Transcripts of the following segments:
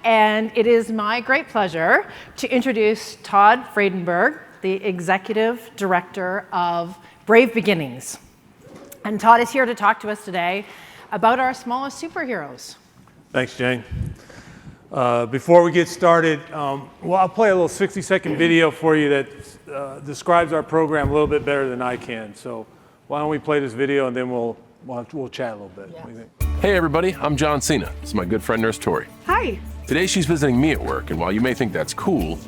And it is my great pleasure to introduce Todd Vradenburg, the Executive Director of Brave Beginnings. And Todd is here to talk to us today about our smallest superheroes. Thanks, Jane. Before we get started, I'll play a little 60-second video for you that describes our program a little bit better than I can. So why don't we play this video and then we'll chat a little bit. Yeah. What do you think? Hey everybody, I'm John Cena. This is my good friend Nurse Tori. Hi. Today she's visiting me at work, and while you may think that's cool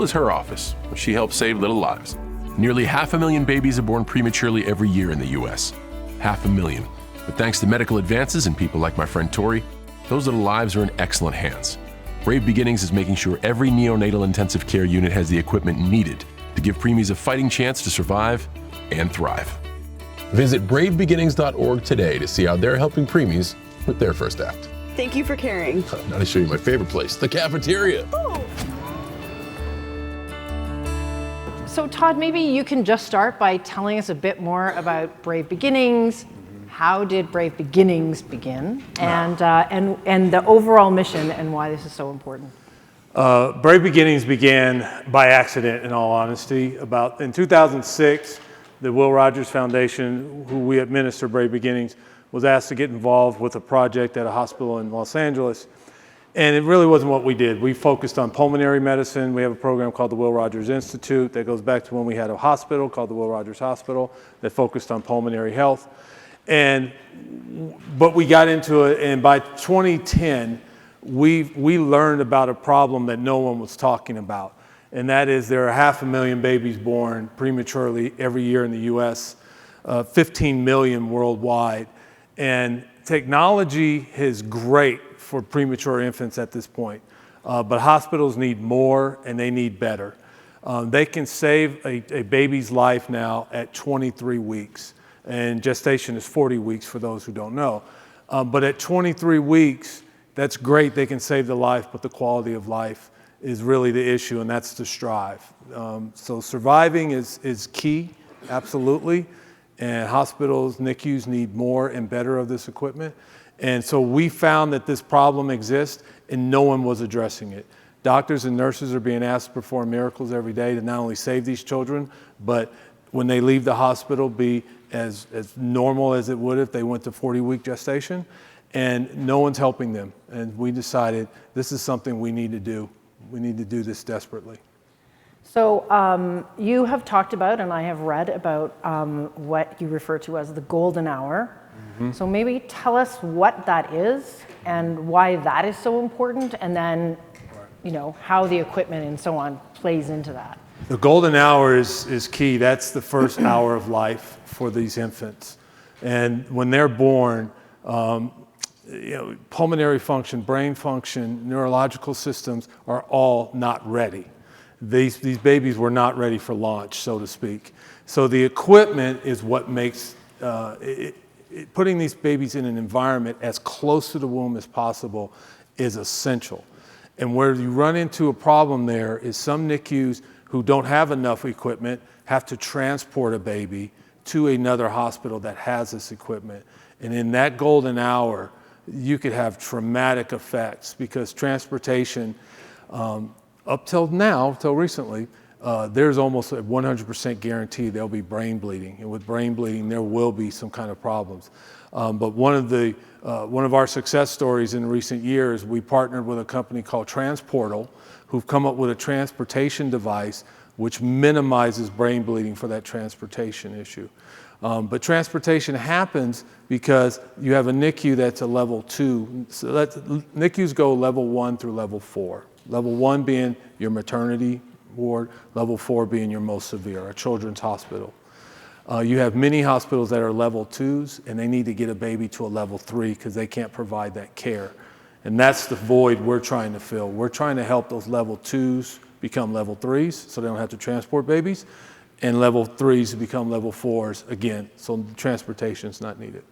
is her office, where she helps save little lives. Nearly 500,000 babies are born prematurely every year in the US. 500,000. But thanks to medical advances and people like my friend Tori, those little lives are in excellent hands. Brave Beginnings is making sure every neonatal intensive care unit has the equipment needed to give preemies a fighting chance to survive and thrive. Visit bravebeginnings.org today to see how they're helping preemies with their first act. Thank you for caring. Now to show you my favorite place, the cafeteria. Oh. So Todd, maybe you can just start by telling us a bit more about Brave Beginnings. How did Brave Beginnings begin, and the overall mission and why this is so important? Brave Beginnings began by accident, in all honesty. In 2006, the Will Rogers Foundation, who we administer Brave Beginnings, was asked to get involved with a project at a hospital in Los Angeles. And it really wasn't what we did. We focused on pulmonary medicine. We have a program called the Will Rogers Institute that goes back to when we had a hospital called the Will Rogers Hospital that focused on pulmonary health. But we got into it, and by 2010, we learned about a problem that no one was talking about. And that is there are 500,000 babies born prematurely every year in the US, 15 million worldwide. And technology is great for premature infants at this point, but hospitals need more and they need better. They can save a baby's life now at 23 weeks, and gestation is 40 weeks for those who don't know. But at 23 weeks, that's great, they can save the life, but the quality of life is really the issue, and that's to strive. So surviving is key, absolutely, and hospitals, NICUs need more and better of this equipment. And so we found that this problem exists and no one was addressing it. Doctors and nurses are being asked to perform miracles every day to not only save these children, but when they leave the hospital, be as normal as it would if they went to 40-week gestation. And no one's helping them. And we decided this is something we need to do. We need to do this desperately. So you have talked about, and I have read about what you refer to as the golden hour. Mm-hmm. So maybe tell us what that is and why that is so important, and then how the equipment and so on plays into that. The golden hour is key. That's the first hour of life for these infants. And when they're born, pulmonary function, brain function, neurological systems are all not ready. These babies were not ready for launch, so to speak. So the equipment is what makes putting these babies in an environment as close to the womb as possible is essential. And where you run into a problem there is some NICUs who don't have enough equipment have to transport a baby to another hospital that has this equipment. And in that golden hour, you could have traumatic effects because transportation, up till now, till recently, there's almost a 100% guarantee there'll be brain bleeding. And with brain bleeding, there will be some kind of problems. But one of our success stories in recent years, we partnered with a company called Transportal, who've come up with a transportation device which minimizes brain bleeding for that transportation issue. But transportation happens because you have a NICU that's a level 2. So NICUs go level 1 through level 4. Level 1 being your maternity ward, level 4 being your most severe, a children's hospital. You have many hospitals that are level 2s, and they need to get a baby to a level 3 because they can't provide that care. And that's the void we're trying to fill. We're trying to help those level 2s become level 3s so they don't have to transport babies, and level 3s become level 4s again, so transportation's not needed.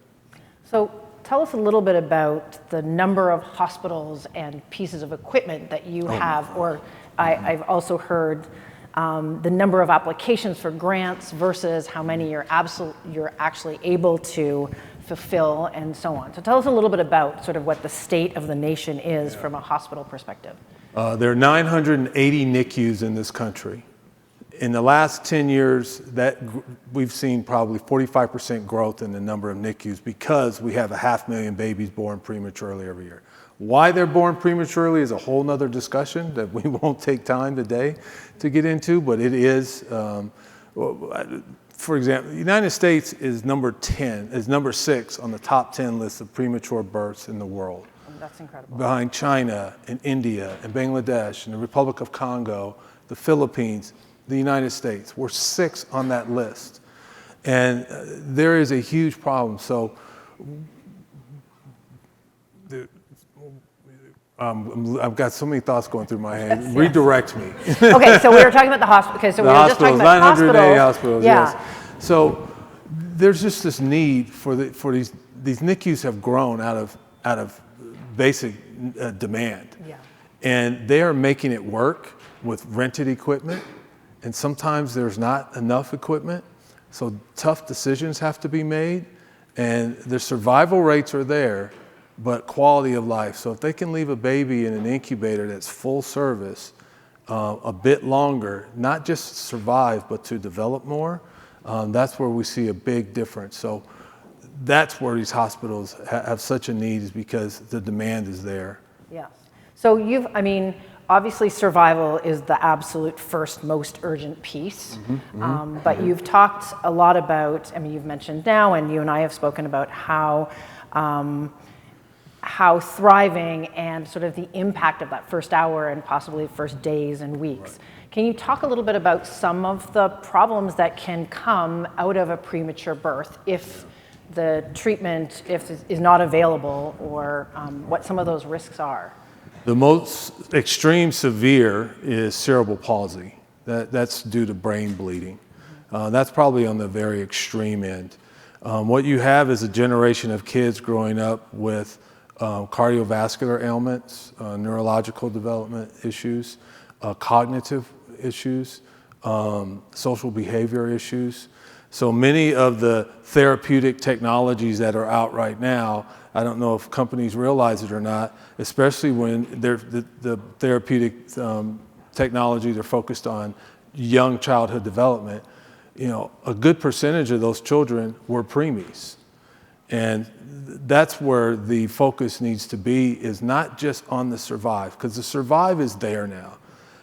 So tell us a little bit about the number of hospitals and pieces of equipment that you have, or I've also heard the number of applications for grants versus how many you're actually able to fulfill and so on. So tell us a little bit about sort of what the state of the nation is from a hospital perspective. There are 980 NICUs in this country. In the last 10 years, we've seen probably 45% growth in the number of NICUs because we have 500,000 babies born prematurely every year. Why they're born prematurely is a whole nother discussion that we won't take time today to get into, but it is, for example, the United States is number 6 on the top 10 list of premature births in the world. That's incredible. Behind China and India and Bangladesh and the Republic of Congo, the Philippines, the United States. We're 6 on that list. And there is a huge problem. So I've got so many thoughts going through my head. Yes. Redirect me. Okay, so we were talking about the hospital. Okay, so we were just talking about 980 hospitals. Yeah. Yes. So there's just this need for these NICUs have grown out of basic demand. Yeah. And they are making it work with rented equipment. And sometimes there's not enough equipment. So tough decisions have to be made. And the survival rates are there, but quality of life. So if they can leave a baby in an incubator that's full service a bit longer, not just survive, but to develop more, that's where we see a big difference. So that's where these hospitals have such a need, is because the demand is there. Yes. So obviously survival is the absolute first most urgent piece. But you've talked a lot about, you've mentioned now, and you and I have spoken about how thriving and sort of the impact of that first hour and possibly first days and weeks. Right. Can you talk a little bit about some of the problems that can come out of a premature birth if the treatment is not available, or what some of those risks are? The most extreme severe is cerebral palsy. That's due to brain bleeding. That's probably on the very extreme end. What you have is a generation of kids growing up with cardiovascular ailments, neurological development issues, cognitive issues, social behavior issues. So many of the therapeutic technologies that are out right now, I don't know if companies realize it or not, especially when the therapeutic technologies are focused on young childhood development. A good percentage of those children were preemies. And that's where the focus needs to be, is not just on the survive, because the survive is there now.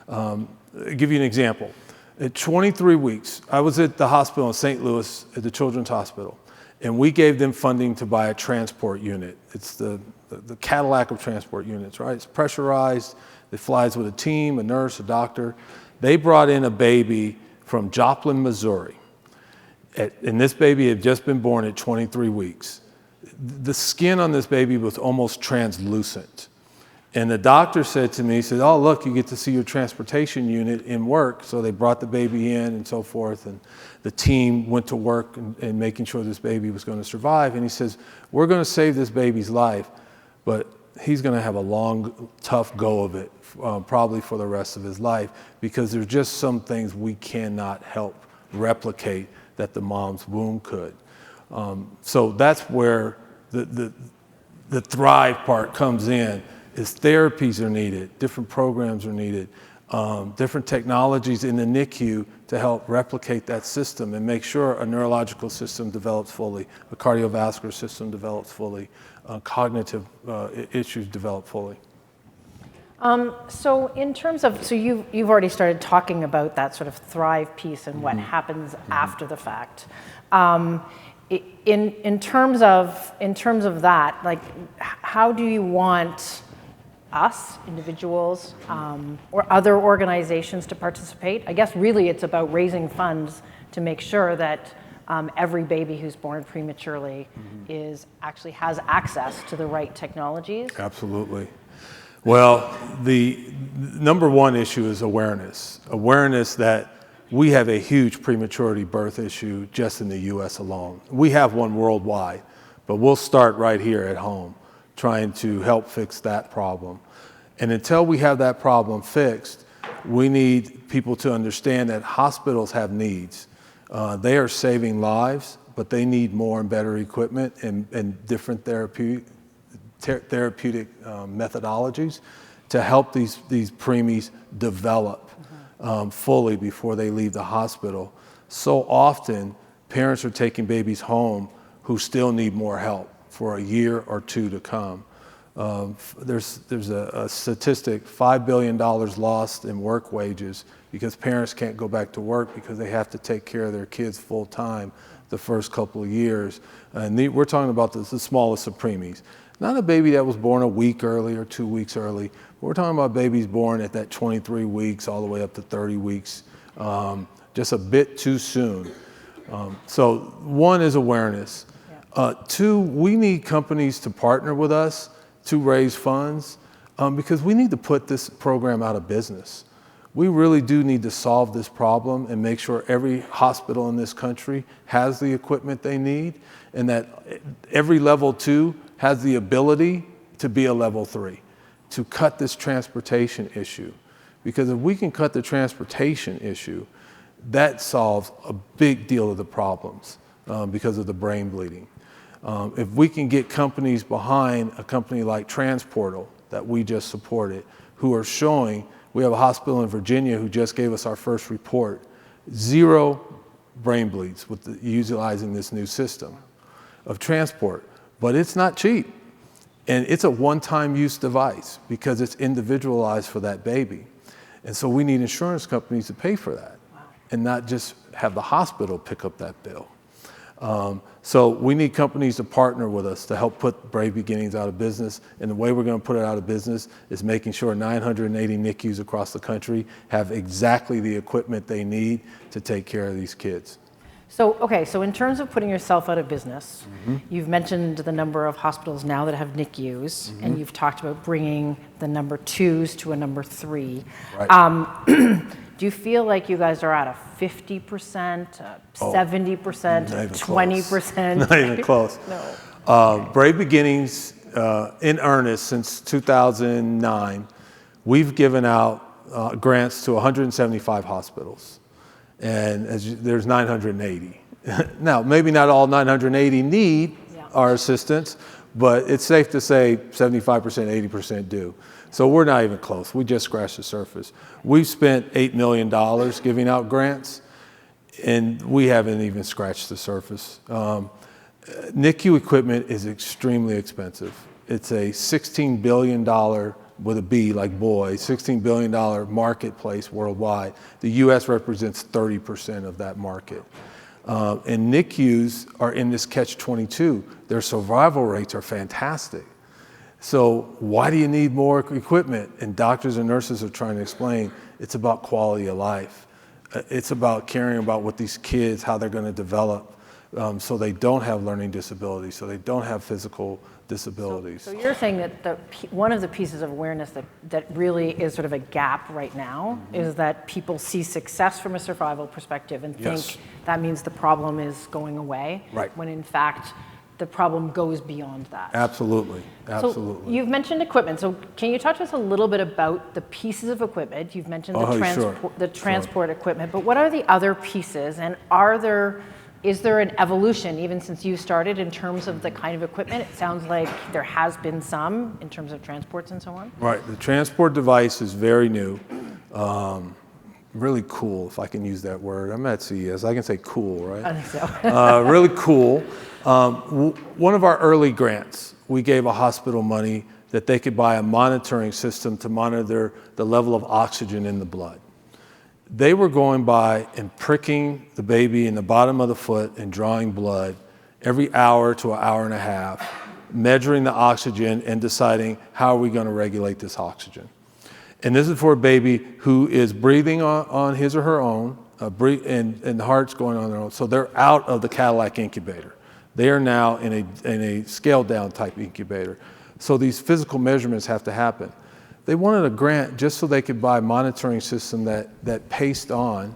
I'll give you an example. At 23 weeks, I was at the hospital in St. Louis at the Children's Hospital, and we gave them funding to buy a transport unit. It's the Cadillac of transport units, right? It's pressurized. It flies with a team, a nurse, a doctor. They brought in a baby from Joplin, Missouri. And this baby had just been born at 23 weeks. The skin on this baby was almost translucent. And the doctor said to me, he said, "Oh, look, you get to see your transportation unit in work." So they brought the baby in and so forth. And the team went to work and making sure this baby was going to survive. And he says, "We're going to save this baby's life, but he's going to have a long, tough go of it, probably for the rest of his life, because there's just some things we cannot help replicate that the mom's womb could." So that's where the thrive part comes in, is therapies are needed, different programs are needed, different technologies in the NICU to help replicate that system and make sure a neurological system develops fully, a cardiovascular system develops fully, cognitive issues develop fully. So in terms of, you've already started talking about that sort of thrive piece and what happens after the fact. In terms of that, like, how do you want us, individuals, or other organizations to participate? I guess really it's about raising funds to make sure that every baby who's born prematurely actually has access to the right technologies. Absolutely. Well, the number one issue is awareness. Awareness that we have a huge prematurity birth issue just in the U.S. alone. We have one worldwide, but we'll start right here at home, trying to help fix that problem. And until we have that problem fixed, we need people to understand that hospitals have needs. They are saving lives, but they need more and better equipment and different therapeutic methodologies to help these preemies develop fully before they leave the hospital. So often, parents are taking babies home who still need more help for a year or two to come. There's a statistic, $5 billion lost in work wages because parents can't go back to work because they have to take care of their kids full time the first couple of years. And we're talking about the smallest of preemies. Not a baby that was born a week early or 2 weeks early, but we're talking about babies born at that 23 weeks all the way up to 30 weeks, just a bit too soon. So one is awareness. Two, we need companies to partner with us to raise funds because we need to put this program out of business. We really do need to solve this problem and make sure every hospital in this country has the equipment they need and that every level 2 has the ability to be a level 3, to cut this transportation issue. Because if we can cut the transportation issue, that solves a big deal of the problems because of the brain bleeding. If we can get companies behind a company like Transportal that we just supported, who are showing, we have a hospital in Virginia who just gave us our first report, 0 brain bleeds with utilizing this new system of transport. But it's not cheap. And it's a one-time use device because it's individualized for that baby. And so we need insurance companies to pay for that and not just have the hospital pick up that bill. So we need companies to partner with us to help put Brave Beginnings out of business. And the way we're going to put it out of business is making sure 980 NICUs across the country have exactly the equipment they need to take care of these kids. So, okay, so in terms of putting yourself out of business, you've mentioned the number of hospitals now that have NICUs, and you've talked about bringing the number 2s to a number 3. Right. Do you feel like you guys are at a 50%, 70%, 20%? Not even close. No. Brave Beginnings, in earnest, since 2009, we've given out grants to 175 hospitals. And there's 980. Now, maybe not all 980 need our assistance, but it's safe to say 75%, 80% do. So we're not even close. We just scratched the surface. We've spent $8 million giving out grants, and we haven't even scratched the surface. NICU equipment is extremely expensive. It's a $16 billion with a B like boy, $16 billion marketplace worldwide. The US represents 30% of that market. And NICUs are in this catch-22. Their survival rates are fantastic. So why do you need more equipment? And doctors and nurses are trying to explain it's about quality of life. It's about caring about what these kids, how they're going to develop so they don't have learning disabilities, so they don't have physical disabilities. So you're saying that one of the pieces of awareness that really is sort of a gap right now is that people see success from a survival perspective and think that means the problem is going away, when in fact the problem goes beyond that. Absolutely, absolutely. So you've mentioned equipment. So can you talk to us a little bit about the pieces of equipment? You've mentioned the transport equipment, but what are the other pieces, and is there an evolution, even since you started, in terms of the kind of equipment? It sounds like there has been some in terms of transports and so on. Right. The transport device is very new. Really cool, if I can use that word. I'm at CES. I can say cool, right? I think so. Really cool. One of our early grants, we gave a hospital money that they could buy a monitoring system to monitor the level of oxygen in the blood. They were going by and pricking the baby in the bottom of the foot and drawing blood every hour to an hour and a half, measuring the oxygen and deciding how are we going to regulate this oxygen. And this is for a baby who is breathing on his or her own, and the heart's going on their own. So they're out of the Cadillac incubator. They are now in a scaled down type incubator. So these physical measurements have to happen. They wanted a grant just so they could buy a monitoring system that paced on,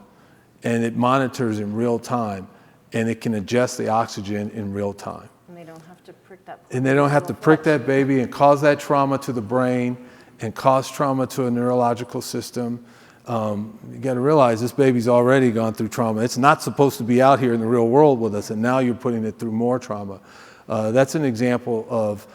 and it monitors in real time, and it can adjust the oxygen in real time. And they don't have to prick that. And they don't have to prick that baby and cause that trauma to the brain and cause trauma to a neurological system. You got to realize this baby's already gone through trauma. It's not supposed to be out here in the real world with us, and now you're putting it through more trauma. That's an example of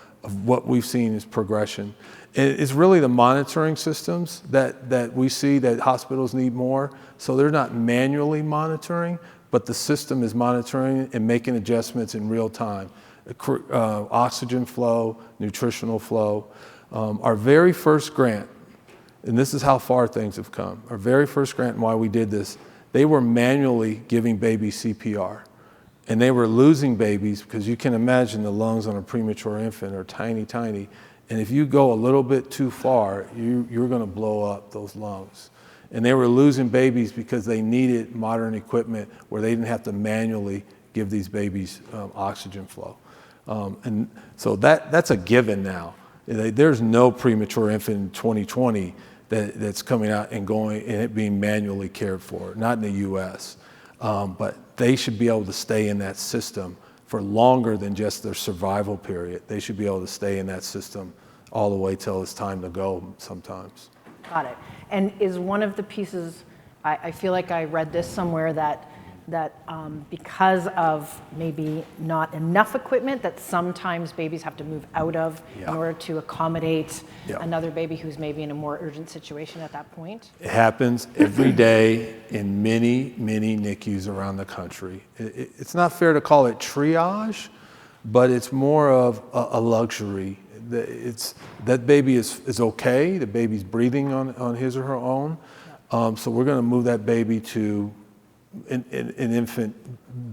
what we've seen as progression. It's really the monitoring systems that we see that hospitals need more. So they're not manually monitoring, but the system is monitoring and making adjustments in real time. Oxygen flow, nutritional flow. Our very first grant, and this is how far things have come, our very first grant and why we did this, they were manually giving babies CPR. And they were losing babies because you can imagine the lungs on a premature infant are tiny, tiny. And if you go a little bit too far, you're going to blow up those lungs. And they were losing babies because they needed modern equipment where they didn't have to manually give these babies oxygen flow. And so that's a given now. There's no premature infant in 2020 that's coming out and going and it being manually cared for, not in the US. But they should be able to stay in that system for longer than just their survival period. They should be able to stay in that system all the way till it's time to go sometimes. Got it. And is one of the pieces, I feel like I read this somewhere that because of maybe not enough equipment, that sometimes babies have to move out of in order to accommodate another baby who's maybe in a more urgent situation at that point? It happens every day in many, many NICUs around the country. It's not fair to call it triage, but it's more of a luxury. That baby is okay. The baby's breathing on his or her own. So we're going to move that baby to an infant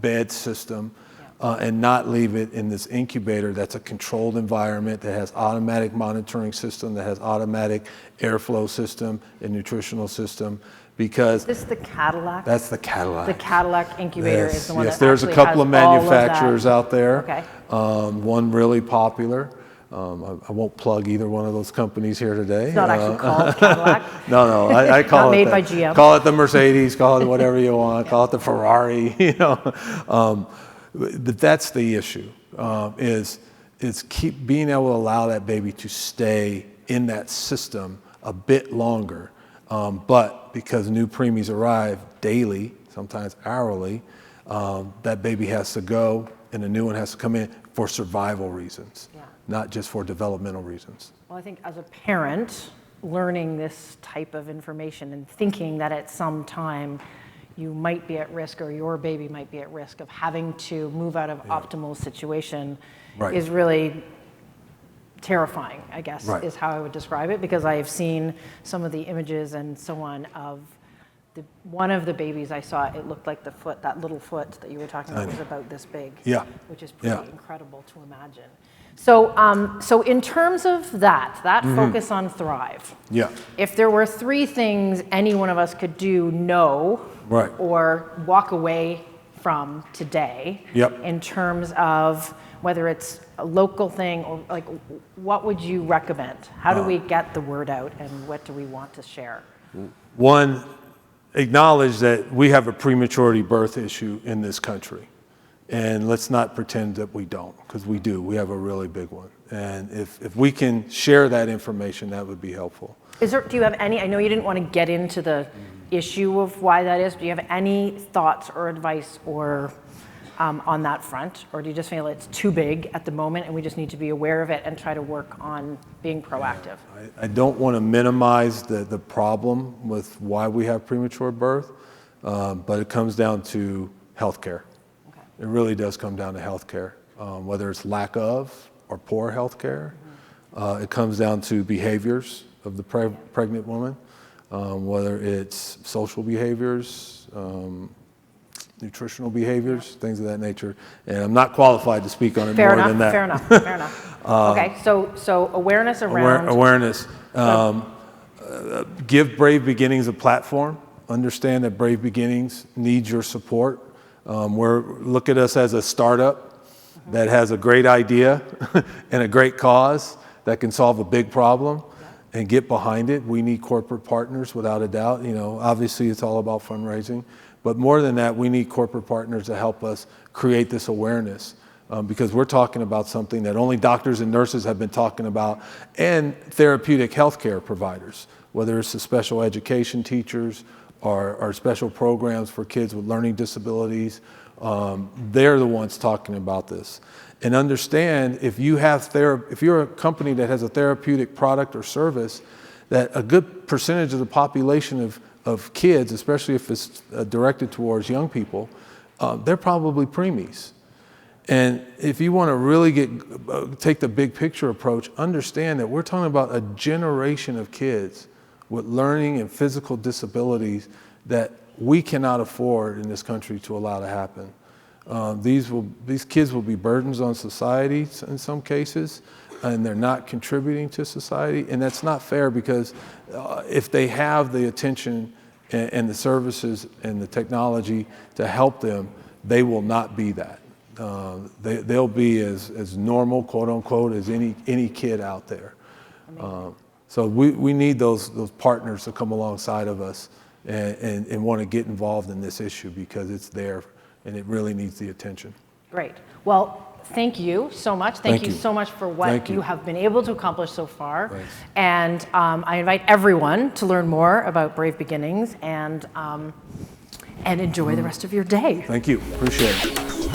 bed system and not leave it in this incubator that's a controlled environment that has automatic monitoring system, that has automatic airflow system and nutritional system. Because is this the Cadillac? That's the Cadillac. The Cadillac incubator is the one that there's a couple of manufacturers out there. Okay. One really popular. I won't plug either one of those companies here today. It's not actually called Cadillac. No, I call not it made by GM. Call it the Mercedes, call it whatever you want, call it the Ferrari. But that's the issue. Is keep being able to allow that baby to stay in that system a bit longer. But because new preemies arrive daily, sometimes hourly, that baby has to go and a new one has to come in for survival reasons. Not just for developmental reasons. Well, I think as a parent, learning this type of information and thinking that at some time you might be at risk or your baby might be at risk of having to move out of optimal situation is really terrifying, I guess, is how I would describe it, because I have seen some of the images and so on of one of the babies I saw. It looked like the foot, that little foot that you were talking about, was about this big, which is pretty incredible to imagine. So in terms of that focus on Thrive, if there were 3 things any one of us could do, or walk away from today, in terms of whether it's a local thing or like, what would you recommend? How do we get the word out, and what do we want to share? One, acknowledge that we have a prematurity birth issue in this country. And let's not pretend that we don't, because we do. We have a really big one. And if we can share that information, that would be helpful. Do you have any, I know you didn't want to get into the issue of why that is, but do you have any thoughts or advice or on that front? Or do you just feel it's too big at the moment and we just need to be aware of it and try to work on being proactive? I don't want to minimize the problem with why we have premature birth, but it comes down to healthcare. It really does come down to healthcare, whether it's lack of or poor healthcare. It comes down to behaviors of the pregnant woman, whether it's social behaviors, nutritional behaviors, things of that nature. And I'm not qualified to speak on it more than that. Fair enough. Okay, so awareness around... Awareness. Give Brave Beginnings a platform. Understand that Brave Beginnings needs your support. Look at us as a startup that has a great idea and a great cause that can solve a big problem and get behind it. We need corporate partners without a doubt. Obviously it's all about fundraising, but more than that, we need corporate partners to help us create this awareness because we're talking about something that only doctors and nurses have been talking about, and therapeutic healthcare providers. whether it's the special education teachers or special programs for kids with learning disabilities. They're the ones talking about this. And understand, if you're a company that has a therapeutic product or service, that a good percentage of the population of kids, especially if it's directed towards young people, they're probably preemies. And if you want to really take the big picture approach, understand that we're talking about a generation of kids with learning and physical disabilities that we cannot afford in this country to allow to happen. These kids will be burdens on society in some cases, and they're not contributing to society, and that's not fair, because if they have the attention and the services and the technology to help them, they will not be that. They'll be as normal, quote unquote, as any kid out there. So we need those partners to come alongside of us and want to get involved in this issue, because it's there and it really needs the attention. Great. Well, thank you so much. Thank you so much for what you have been able to accomplish so far. Thanks. And I invite everyone to learn more about Brave Beginnings and enjoy the rest of your day. Thank you. Appreciate it.